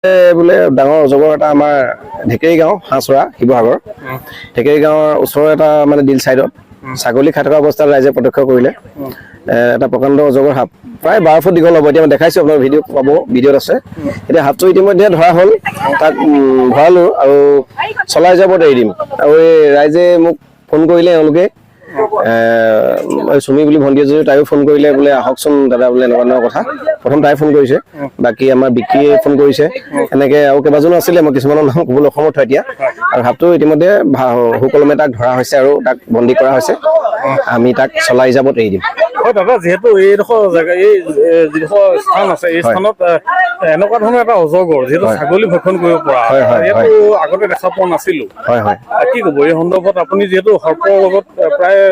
বোলে ডাঙৰ অজগৰ এটা আমাৰ ঢেকেৰী গাঁও হাঁচৰা শিৱসাগৰ ঢেকেৰী গাঁৱৰ ওচৰৰ এটা মানে দিল চাইডত ছাগলী খাই থকা অৱস্থাত ৰাইজে প্ৰত্যক্ষ কৰিলে এটা প্ৰকাণ্ড অজগৰ সাপ প্ৰায় 12 ফুট দীঘল হ'ব। এতিয়া মই দেখাইছোঁ, আপোনাৰ ভিডিঅ' পাব, ভিডিঅ'ত আছে। এতিয়া সাপটো ইতিমধ্যে ধৰা হ'ল, তাক ভৰালোঁ আৰু চলাই যাবত এৰি দিম। আৰু এই ৰাইজে মোক ফোন কৰিলে, এওঁলোকে চুমি বুলি ভণ্টি এজনী, তাইও ফোন কৰিলে বোলে আহকচোন দাদা বোলে এনেকুৱা কথা। প্ৰথম তাই ফোন কৰিছে, বাকী আমাৰ বিকিয়ে ফোন কৰিছে, এনেকে আৰু কেইবাজনো আছিলে, মই কিছুমানৰ নাম ক'বলৈ অসমৰ্থ এতিয়া। আৰু সাপটো ইতিমধ্যে সুকলমে তাক ধৰা হৈছে আৰু তাক বন্দী কৰা হৈছে। আমি তাক চলাই যাবত এৰি দিম। হয় দাদা, যিহেতু এইডোখৰ জেগা, এই যিডোখৰ স্থান আছে, এই স্থানত এনেকুৱা ধৰণৰ এটা অজগৰ যিহেতু ছাগলী ভক্ষণ কৰিব পৰা, এইটো আগতে দেখা পোৱা নাছিলো। কি ক'ব এই সন্দৰ্ভত? আপুনি যিহেতু সৰ্পৰ লগত প্ৰায়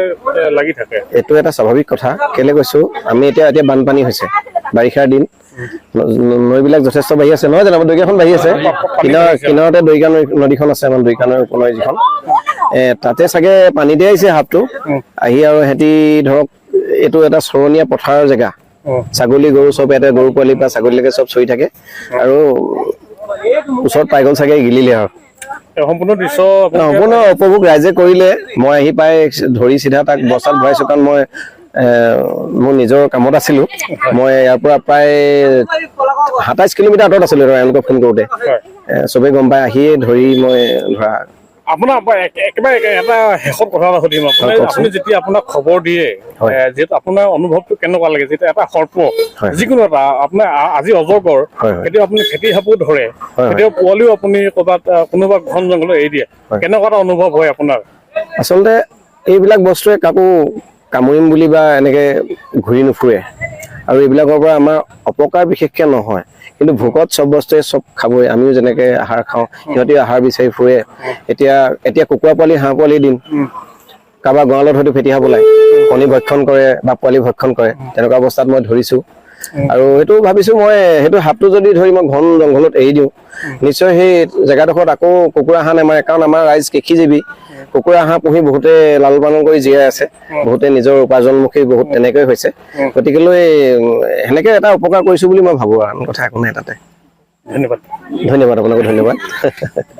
লাগি থাকে। এইটো এটা স্বাভাৱিক কথা। কেলে কৈছো, আমি এতিয়া বানপানী হৈছে, বাৰিষাৰ দিন, নৈবিলাক যথেষ্ট বাঢ়ি আছে, নহয় জানো? দৈকাখন বাঢ়ি আছে, কিনাৰতে দৈকা নদীখন আছে, আমাৰ দৈকা নৈ উপনৈ যিখন, তাতে চাগে পানীতে আহিছে সাপটো আহি। আৰু সিহঁতি ধৰক এইটো এটা চৰণীয়া পথাৰৰ জেগা, ছাগলী গৰু চব ইয়াতে, গৰু পোৱালিৰ পৰা ছাগলীলৈকে চব চৰি থাকে। আৰু ওচৰত পাই গ'ল চাগে, গিলিলে আৰু সম্পূৰ্ণ দৃশ্য সম্পূৰ্ণ উপভোগ ৰাইজে কৰিলে। মই আহি পাই ধৰি চিধা তাক বস্তাত ভৰাইছো, কাৰণ মই মোৰ নিজৰ কামত আছিলো। মই ইয়াৰ পৰা প্ৰায় 27 কিলোমিটাৰ আঁতৰত আছিলো এওঁলোকে ফোন কৰোতে। চবেই গম পাই আহিয়ে ধৰি মই ধৰা। আপোনাৰ একেবাৰে এটা শেষত কথা এটা সুধিম। আপুনি যেতিয়া আপোনাক খবৰ দিয়ে, যিহেতু আপোনাৰ অনুভৱটো কেনেকুৱা লাগে যেতিয়া এটা সৰ্প, যিকোনো এটা আপোনাৰ আজি অজগৰ, কেতিয়াও আপুনি খেতি সাপো ধৰে, কেতিয়াও পোৱালিও আপুনি ক'ৰবাত কোনোবা ঘন জংঘলত এৰি দিয়ে, কেনেকুৱা এটা অনুভৱ হয় আপোনাৰ? আচলতে এইবিলাক বস্তুৱে কাকো কামুৰিম বুলি বা এনেকে ঘূৰি নুফুৰে, আৰু এইবিলাকৰ পৰা আমাৰ অপকাৰ বিশেষকে নহয়। কিন্তু ভোকত চব বস্তুৱে চব খাবই। আমিও যেনেকে আহাৰ খাওঁ, সিহঁতেও আহাৰ বিচাৰি ফুৰে। এতিয়া কুকুৰা পোৱালি, হাঁহ পোৱালি দিম, কাৰোবাৰ গঁৰালত হয়তো ফেটি সাপ ওলায়, কণী ভক্ষণ কৰে বা পোৱালি ভক্ষণ কৰে। তেনেকুৱা অৱস্থাত মই ধৰিছো, আৰু সেইটো ভাবিছো মই সেইটো সাপটো যদি ধৰি মই ঘন জংঘলত এৰি দিওঁ, নিশ্চয় সেই জেগাডোখৰত আকৌ কুকুৰা হাঁহ নামাৰে। কাৰণ আমাৰ ৰাইজ কৃষিজীৱী, কুকুৰা হাঁহ পুহি বহুতে লালন পালন কৰি জীয়াই আছে, বহুতে নিজৰ উপাৰ্জনমুখী বহুত তেনেকৈ হৈছে। গতিকেলৈ সেনেকে এটা উপকাৰ কৰিছো বুলি মই ভাবো, আৰু কথা একো নাই তাতে। ধন্যবাদ। ধন্যবাদ, আপোনাকো ধন্যবাদ।